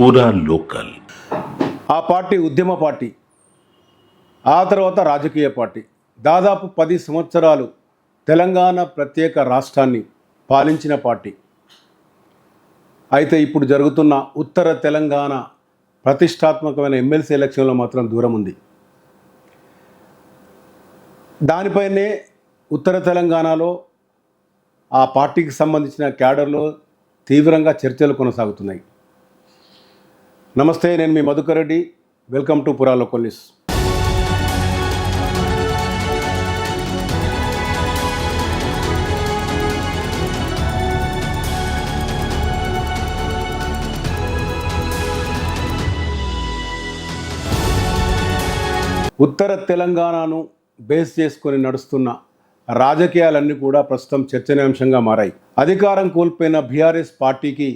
పూరా లోకల్. ఆ పార్టీ ఉద్యమ పార్టీ, ఆ తర్వాత రాజకీయ పార్టీ. దాదాపు 10 సంవత్సరాలు తెలంగాణ ప్రత్యేక రాష్ట్రాన్ని పాలించిన పార్టీ. అయితే ఇప్పుడు జరుగుతున్న ఉత్తర తెలంగాణ ప్రతిష్టాత్మకమైన ఎమ్మెల్సీ ఎలక్షన్లో మాత్రం దూరం ఉంది. దానిపైనే ఉత్తర తెలంగాణలో ఆ పార్టీకి సంబంధించిన క్యాడర్లో తీవ్రంగా చర్చలు కొనసాగుతున్నాయి. నమస్తే, నేను మీ మధుకర్ రెడ్డి. వెల్కమ్ టు పూరా లోకల్ న్యూస్. ఉత్తర తెలంగాణను బేస్ చేసుకొని నడుస్తున్న రాజకీయాలన్నీ కూడా ప్రస్తుతం చర్చనీయాంశంగా మారాయి. అధికారం కోల్పోయిన బీఆర్ఎస్ పార్టీకి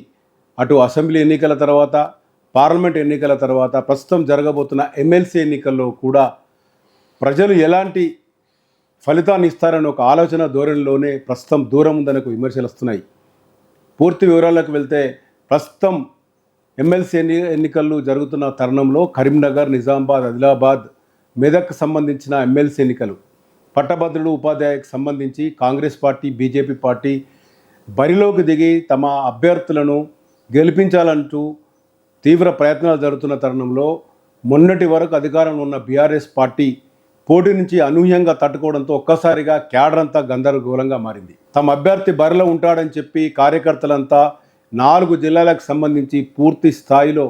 అటు అసెంబ్లీ ఎన్నికల తర్వాత, పార్లమెంట్ ఎన్నికల తర్వాత, ప్రస్తుతం జరగబోతున్న ఎమ్మెల్సీ ఎన్నికల్లో కూడా ప్రజలు ఎలాంటి ఫలితాన్ని ఇస్తారని ఒక ఆలోచన ధోరణిలోనే ప్రస్తుతం దూరం ఉందని విమర్శలు వస్తున్నాయి. పూర్తి వివరాలకు వెళ్తే, ప్రస్తుతం ఎమ్మెల్సీ ఎన్నికలు జరుగుతున్న తరుణంలో కరీంనగర్, నిజామాబాద్, ఆదిలాబాద్, మెదక్ సంబంధించిన ఎమ్మెల్సీ ఎన్నికలు, పట్టభద్రులు, ఉపాధ్యాయులకు సంబంధించి కాంగ్రెస్ పార్టీ, బీజేపీ పార్టీ బరిలోకి దిగి తమ అభ్యర్థులను గెలిపించాలంటూ తీవ్ర ప్రయత్నాలు జరుగుతున్న తరుణంలో మొన్నటి వరకు అధికారంలో ఉన్న బీఆర్ఎస్ పార్టీ పోటీ నుంచి అనూహ్యంగా తట్టుకోవడంతో ఒక్కసారిగా క్యాడర్ అంతా గందరగోళంగా మారింది. తమ అభ్యర్థి బరిలో ఉంటాడని చెప్పి కార్యకర్తలంతా 4 జిల్లాలకు సంబంధించి పూర్తి స్థాయిలో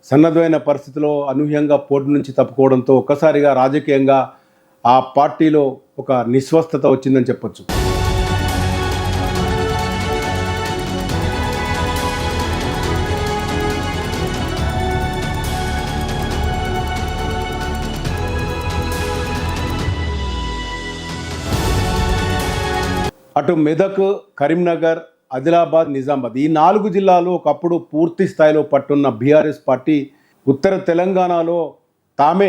సన్నద్ధమైన పరిస్థితిలో అనూహ్యంగా పోటీ నుంచి తప్పుకోవడంతో ఒక్కసారిగా రాజకీయంగా ఆ పార్టీలో ఒక నిస్వస్థత వచ్చిందని చెప్పొచ్చు. అటు మెదక్, కరీంనగర్, ఆదిలాబాద్, నిజామాబాద్ ఈ 4 జిల్లాలు ఒకప్పుడు పూర్తి స్థాయిలో పట్టున్న బీఆర్ఎస్ పార్టీ ఉత్తర తెలంగాణలో తామే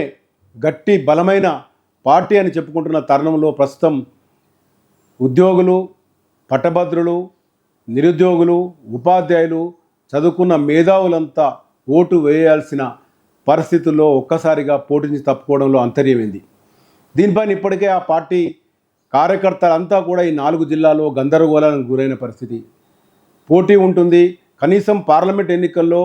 గట్టి బలమైన పార్టీ అని చెప్పుకుంటున్న తరుణంలో ప్రస్తుతం ఉద్యోగులు, పట్టభద్రులు, నిరుద్యోగులు, ఉపాధ్యాయులు, చదువుకున్న మేధావులంతా ఓటు వేయాల్సిన పరిస్థితుల్లో ఒక్కసారిగా పోటీ నుంచి తప్పుకోవడంలో అంతర్యమైంది. దీనిపైన ఇప్పటికే ఆ పార్టీ కార్యకర్తలంతా కూడా ఈ 4 జిల్లాలో గందరగోళానికి గురైన పరిస్థితి. పోటీ ఉంటుంది, కనీసం పార్లమెంట్ ఎన్నికల్లో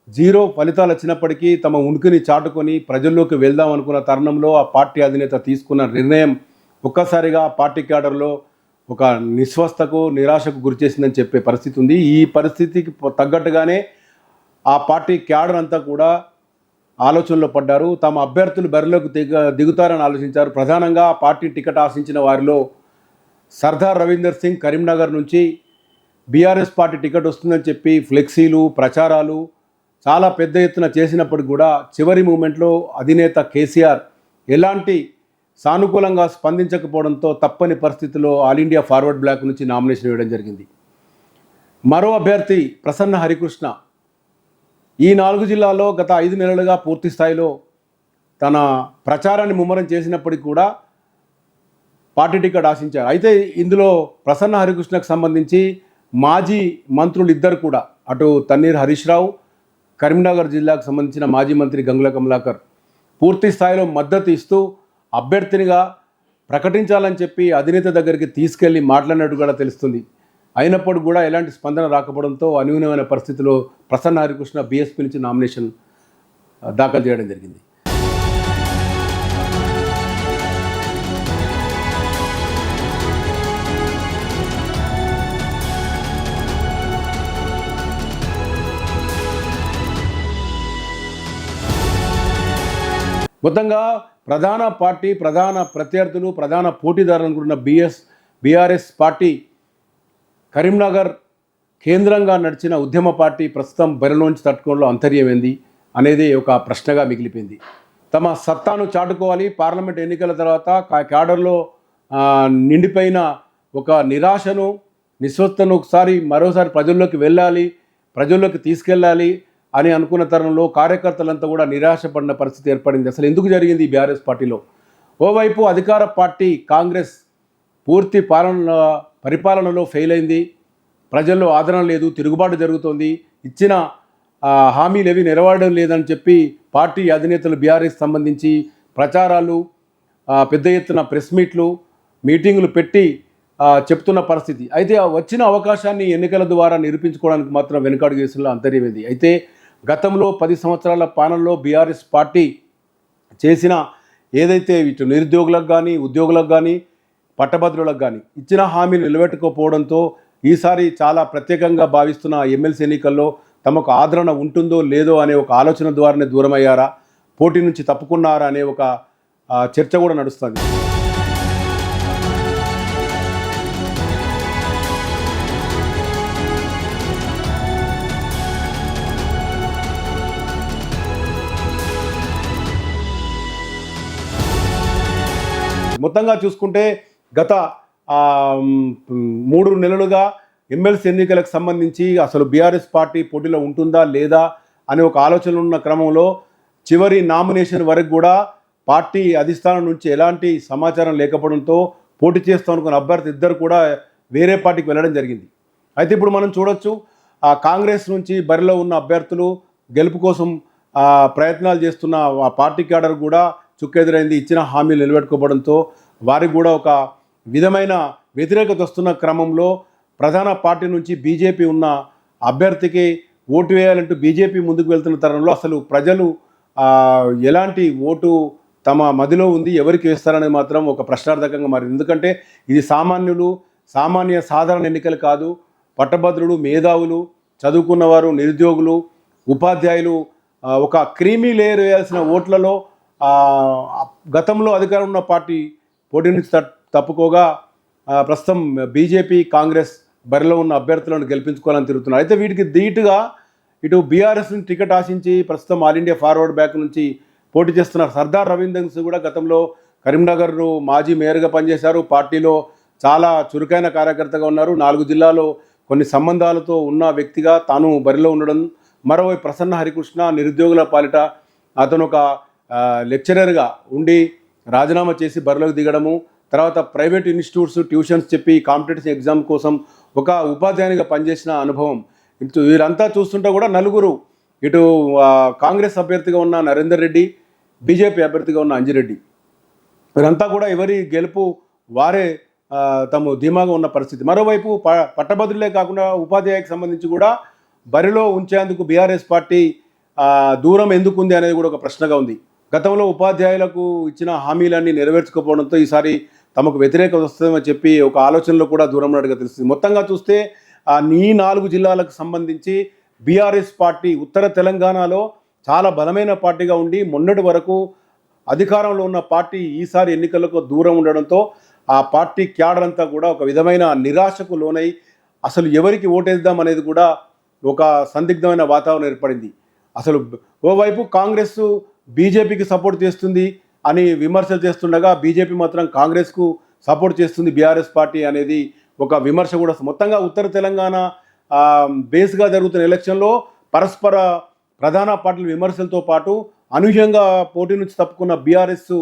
0 ఫలితాలు వచ్చినప్పటికీ తమ ఉనికిని చాటుకొని ప్రజల్లోకి వెళ్దాం అనుకున్న తరుణంలో ఆ పార్టీ అధినేత తీసుకున్న నిర్ణయం ఒక్కసారిగా పార్టీ క్యాడర్లో ఒక నిస్వస్థకు, నిరాశకు గురిచేసిందని చెప్పే పరిస్థితి ఉంది. ఈ పరిస్థితికి తగ్గట్టుగానే ఆ పార్టీ క్యాడర్ అంతా కూడా ఆలోచనలో పడ్డారు. తమ అభ్యర్థులు బరిలోకి దిగుతారని ఆలోచించారు. ప్రధానంగా పార్టీ టికెట్ ఆశించిన వారిలో సర్దార్ రవీందర్ సింగ్ కరీంనగర్ నుంచి బీఆర్ఎస్ పార్టీ టికెట్ వస్తుందని చెప్పి ఫ్లెక్సీలు, ప్రచారాలు చాలా పెద్ద ఎత్తున చేసినప్పటికి కూడా చివరి మూమెంట్లో అధినేత కేసీఆర్ ఎలాంటి సానుకూలంగా స్పందించకపోవడంతో తప్పని పరిస్థితిలో ఆల్ ఇండియా ఫార్వర్డ్ బ్లాక్ నుంచి నామినేషన్ వేయడం జరిగింది. మరో అభ్యర్థి ప్రసన్న హరికృష్ణ ఈ 4 జిల్లాల్లో గత 5 నెలలుగా పూర్తి స్థాయిలో తన ప్రచారాన్ని ముమ్మరం చేసినప్పటికీ కూడా పార్టీ టికెట్ ఆశించారు. అయితే ఇందులో ప్రసన్న హరికృష్ణకు సంబంధించి మాజీ మంత్రులు ఇద్దరు కూడా, అటు తన్నీర్ హరీష్ రావు, కరీంనగర్ జిల్లాకు సంబంధించిన మాజీ మంత్రి గంగుల కమలాకర్ పూర్తి స్థాయిలో మద్దతు ఇస్తూ అభ్యర్థినిగా ప్రకటించాలని చెప్పి అధినేత దగ్గరికి తీసుకెళ్లి మాట్లాడినట్టు కూడా తెలుస్తుంది. అయినప్పుడు కూడా ఎలాంటి స్పందన రాకపోవడంతో అనుగుణమైన పరిస్థితిలో ప్రసన్న హరికృష్ణ బీఎస్పీ నుంచి నామినేషన్ దాఖలు చేయడం జరిగింది. మొత్తంగా ప్రధాన పార్టీ, ప్రధాన ప్రత్యర్థులు, ప్రధాన పోటీదారులు అనుకుంటున్న బీఆర్ఎస్ పార్టీ కరీంనగర్ కేంద్రంగా నడిచిన ఉద్యమ పార్టీ ప్రస్తుతం బరిలోంచి తట్టుకోవడంలో అంతర్యమైంది అనేది ఒక ప్రశ్నగా మిగిలిపోయింది. తమ సత్తాను చాటుకోవాలి, పార్లమెంట్ ఎన్నికల తర్వాత క్యాడర్లో నిండిపోయిన ఒక నిరాశను, నిస్వస్థను మరోసారి ప్రజల్లోకి వెళ్ళాలి, ప్రజల్లోకి తీసుకెళ్ళాలి అని అనుకున్న తరుణంలో కార్యకర్తలంతా కూడా నిరాశపడిన పరిస్థితి ఏర్పడింది. అసలు ఎందుకు జరిగింది ఈ బీఆర్ఎస్ పార్టీలో? ఓవైపు అధికార పార్టీ కాంగ్రెస్ పూర్తి పరిపాలనలో ఫెయిల్ అయింది, ప్రజల్లో ఆదరణ లేదు, తిరుగుబాటు జరుగుతోంది, ఇచ్చిన హామీలు ఏవి నెరవేరడం లేదని చెప్పి పార్టీ అధినేతలు బీఆర్ఎస్ సంబంధించి ప్రచారాలు, పెద్ద ఎత్తున ప్రెస్ మీటింగులు పెట్టి చెప్తున్న పరిస్థితి. అయితే వచ్చిన అవకాశాన్ని ఎన్నికల ద్వారా నిరూపించుకోవడానికి మాత్రం వెనుకాడు కేసుల్లో అంతర్యమైంది. అయితే గతంలో 10 సంవత్సరాల పాలనలో బీఆర్ఎస్ పార్టీ చేసిన ఏదైతే ఇటు నిరుద్యోగులకు కానీ, ఉద్యోగులకు కానీ, పట్టభద్రులకు కానీ ఇచ్చిన హామీలు నిలబెట్టుకోకపోవడంతో ఈసారి చాలా ప్రత్యేకంగా భావిస్తున్న ఎమ్మెల్సీ ఎన్నికల్లో తమకు ఆదరణ ఉంటుందో లేదో అనే ఒక ఆలోచన ద్వారానే దూరమయ్యారా, పోటీ నుంచి తప్పుకున్నారా అనే ఒక చర్చ కూడా నడుస్తుంది. మొత్తంగా చూసుకుంటే గత 3 నెలలుగా ఎమ్మెల్సీ ఎన్నికలకు సంబంధించి అసలు బీఆర్ఎస్ పార్టీ పోటీలో ఉంటుందా లేదా అనే ఒక ఆలోచన ఉన్న క్రమంలో చివరి నామినేషన్ వరకు కూడా పార్టీ అధిష్టానం నుంచి ఎలాంటి సమాచారం లేకపోవడంతో పోటీ చేస్తాం అనుకున్న అభ్యర్థి ఇద్దరు కూడా వేరే పార్టీకి వెళ్ళడం జరిగింది. అయితే ఇప్పుడు మనం చూడొచ్చు, కాంగ్రెస్ నుంచి బరిలో ఉన్న అభ్యర్థులు గెలుపు కోసం ప్రయత్నాలు చేస్తున్న ఆ పార్టీ క్యాడర్ కూడా చుక్కెదురైంది. ఇచ్చిన హామీలు నిలబెట్టుకోవడంతో వారికి కూడా ఒక విధమైన వ్యతిరేకత వస్తున్న క్రమంలో ప్రధాన పార్టీ నుంచి బీజేపీ ఉన్న అభ్యర్థికి ఓటు వేయాలంటూ బీజేపీ ముందుకు వెళ్తున్న తరుణంలో అసలు ప్రజలు ఎలాంటి ఓటు తమ మదిలో ఉంది, ఎవరికి వేస్తారనేది మాత్రం ఒక ప్రశ్నార్థకంగా మారింది. ఎందుకంటే ఇది సాధారణ ఎన్నికలు కాదు. పట్టభద్రులు, మేధావులు, చదువుకున్నవారు, నిరుద్యోగులు, ఉపాధ్యాయులు ఒక క్రీమీ లేయర్ వేయాల్సిన ఓట్లలో గతంలో అధికారం ఉన్న పార్టీ పోటీ నుంచి తప్పుకోగా ప్రస్తుతం బీజేపీ, కాంగ్రెస్ బరిలో ఉన్న అభ్యర్థులను గెలిపించుకోవాలని తిరుగుతున్నారు. అయితే వీటికి ధీటుగా ఇటు బీఆర్ఎస్ నుంచి టికెట్ ఆశించి ప్రస్తుతం ఆల్ ఇండియా ఫార్వర్డ్ బ్యాక్ నుంచి పోటీ చేస్తున్నారు సర్దార్ రవీంద్ర సింగ్ కూడా గతంలో కరీంనగర్ను మాజీ మేయర్గా పనిచేశారు. పార్టీలో చాలా చురుకైన కార్యకర్తగా ఉన్నారు. 4 జిల్లాలో కొన్ని సంబంధాలతో ఉన్న వ్యక్తిగా తాను బరిలో ఉండడం. మరోవైపు ప్రసన్న హరికృష్ణ నిరుద్యోగుల పాలిట అతను ఒక లెక్చరర్గా ఉండి రాజీనామా చేసి బరిలోకి దిగడము, తర్వాత ప్రైవేట్ ఇన్స్టిట్యూట్స్ ట్యూషన్స్ చెప్పి కాంపిటేటివ్ ఎగ్జామ్ కోసం ఒక ఉపాధ్యాయునిగా పనిచేసిన అనుభవం. ఇటు వీరంతా చూస్తుంటే కూడా నలుగురు, ఇటు కాంగ్రెస్ అభ్యర్థిగా ఉన్న నరేందర్ రెడ్డి, బీజేపీ అభ్యర్థిగా ఉన్న అంజిరెడ్డి, వీరంతా కూడా ఎవరి గెలుపు వారే తమ ధీమాగా ఉన్న పరిస్థితి. మరోవైపు పట్టభద్రులే కాకుండా ఉపాధ్యాయులకు సంబంధించి కూడా బరిలో ఉంచేందుకు బీఆర్ఎస్ పార్టీ దూరం ఎందుకు ఉంది అనేది కూడా ఒక ప్రశ్నగా ఉంది. గతంలో ఉపాధ్యాయులకు ఇచ్చిన హామీలన్నీ నెరవేర్చుకోకపోవడంతో ఈసారి తమకు వ్యతిరేకత వస్తుందని చెప్పి ఒక ఆలోచనలో కూడా దూరం ఉన్నట్టుగా తెలుస్తుంది. మొత్తంగా చూస్తే ఈ 4 జిల్లాలకు సంబంధించి బీఆర్ఎస్ పార్టీ ఉత్తర తెలంగాణలో చాలా బలమైన పార్టీగా ఉండి మొన్నటి వరకు అధికారంలో ఉన్న పార్టీ ఈసారి ఎన్నికలకు దూరం ఉండడంతో ఆ పార్టీ క్యాడర్ అంతా కూడా ఒక విధమైన నిరాశకు లోనై అసలు ఎవరికి ఓటేద్దాం అనేది కూడా ఒక సందిగ్ధమైన వాతావరణం ఏర్పడింది. అసలు ఓవైపు కాంగ్రెస్ బీజేపీకి సపోర్ట్ చేస్తుంది అని విమర్శలు చేస్తుండగా బీజేపీ మాత్రం కాంగ్రెస్కు సపోర్ట్ చేస్తుంది బీఆర్ఎస్ పార్టీ అనేది ఒక విమర్శ కూడా. మొత్తంగా ఉత్తర తెలంగాణ బేస్గా జరుగుతున్న ఎలక్షన్లో పరస్పర ప్రధాన పార్టీల విమర్శలతో పాటు అనూహ్యంగా పోటీ నుంచి తప్పుకున్న బీఆర్ఎస్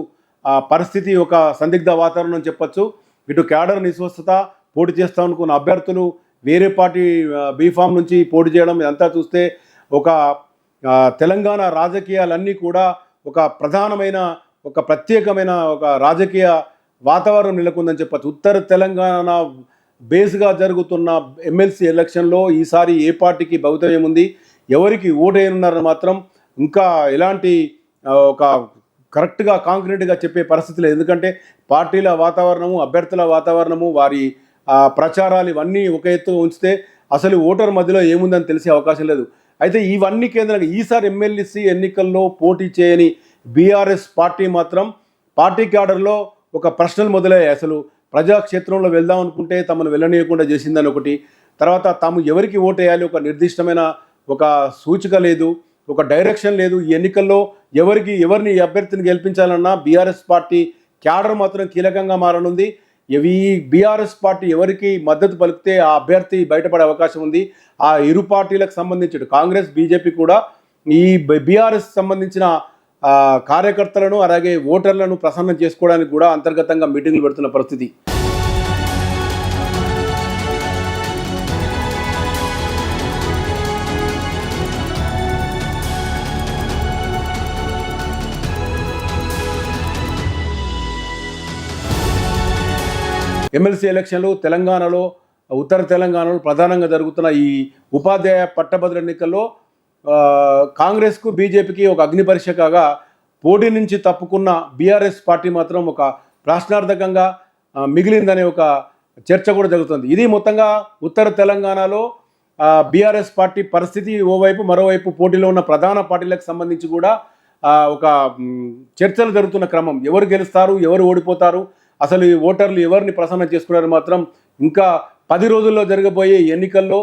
పరిస్థితి ఒక సందిగ్ధ వాతావరణం చెప్పచ్చు. ఇటు క్యాడర్ నిస్వస్థత, పోటీ చేస్తామనుకున్న అభ్యర్థులు వేరే పార్టీ బీఫామ్ నుంచి పోటీ చేయడం, ఇదంతా చూస్తే ఒక తెలంగాణ రాజకీయాలన్నీ కూడా ఒక ప్రధానమైన ఒక ప్రత్యేకమైన ఒక రాజకీయ వాతావరణం నెలకొందని చెప్పచ్చు. ఉత్తర తెలంగాణ బేస్గా జరుగుతున్న ఎమ్మెల్సీ ఎలక్షన్లో ఈసారి ఏ పార్టీకి భవితవ్యం ఉంది, ఎవరికి ఓటేయనున్నారని మాత్రం ఇంకా ఎలాంటి ఒక కరెక్ట్గా కాంక్రీట్గా చెప్పే పరిస్థితి లేదు. ఎందుకంటే పార్టీల వాతావరణము, అభ్యర్థుల వాతావరణము, వారి ప్రచారాలు ఇవన్నీ ఒక ఎత్తు ఉంచితే అసలు ఓటర్ మధ్యలో ఏముందని తెలిసే అవకాశం లేదు. అయితే ఇవన్నీ కేంద్రంగా ఈసారి ఎమ్మెల్సీ ఎన్నికల్లో పోటీ చేయని బీఆర్ఎస్ పార్టీ మాత్రం పార్టీ క్యాడర్లో ఒక ప్రశ్నలు మొదలయ్యాయి. అసలు ప్రజాక్షేత్రంలో వెళ్దాం అనుకుంటే తమను వెళ్ళనీయకుండా చేసిందని ఒకటి, తర్వాత తాము ఎవరికి ఓటేయాలి ఒక నిర్దిష్టమైన ఒక సూచిక లేదు, ఒక డైరెక్షన్ లేదు. ఈ ఎన్నికల్లో ఎవరిని అభ్యర్థిని గెలిపించాలన్నా బీఆర్ఎస్ పార్టీ క్యాడర్ మాత్రం కీలకంగా మారనుంది. ఈ బీఆర్ఎస్ పార్టీ ఎవరికి మద్దతు పలికితే ఆ అభ్యర్థి బయటపడే అవకాశం ఉంది. ఆ ఇరు పార్టీలకు సంబంధించి కాంగ్రెస్, బీజేపీ కూడా ఈ బీఆర్ఎస్ సంబంధించిన కార్యకర్తలను అలాగే ఓటర్లను ప్రసన్నం చేసుకోవడానికి కూడా అంతర్గతంగా మీటింగ్లు పెడుతున్న పరిస్థితి. ఎమ్మెల్సీ ఎలక్షన్లు తెలంగాణలో, ఉత్తర తెలంగాణలో ప్రధానంగా జరుగుతున్న ఈ ఉపాధ్యాయ పట్టభద్రుల ఎన్నికల్లో కాంగ్రెస్కు బీజేపీకి ఒక అగ్ని పరీక్ష కాగా పోటీ నుంచి తప్పుకున్న బీఆర్ఎస్ పార్టీ మాత్రం ఒక ప్రశ్నార్థకంగా మిగిలిందనే ఒక చర్చ కూడా జరుగుతుంది. ఇది మొత్తంగా ఉత్తర తెలంగాణలో బీఆర్ఎస్ పార్టీ పరిస్థితి ఓవైపు, మరోవైపు పోటీలో ఉన్న ప్రధాన పార్టీలకు సంబంధించి కూడా ఒక చర్చలు జరుగుతున్న క్రమం. ఎవరు గెలుస్తారు, ఎవరు ఓడిపోతారు, అసలు ఈ ఓటర్లు ఎవరిని ప్రసన్న చేసుకున్నారు మాత్రం ఇంకా 10 రోజుల్లో జరగబోయే ఎన్నికల్లో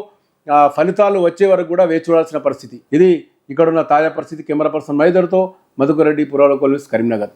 ఫలితాలు వచ్చే వరకు కూడా వేచి చూడాల్సిన పరిస్థితి. ఇది ఇక్కడున్న తాజా పరిస్థితి. కెమెరా పర్సన్ మైదర్తో మధుకర్ రెడ్డి, పురాలో కొల్యూస్, కరీంనగర్.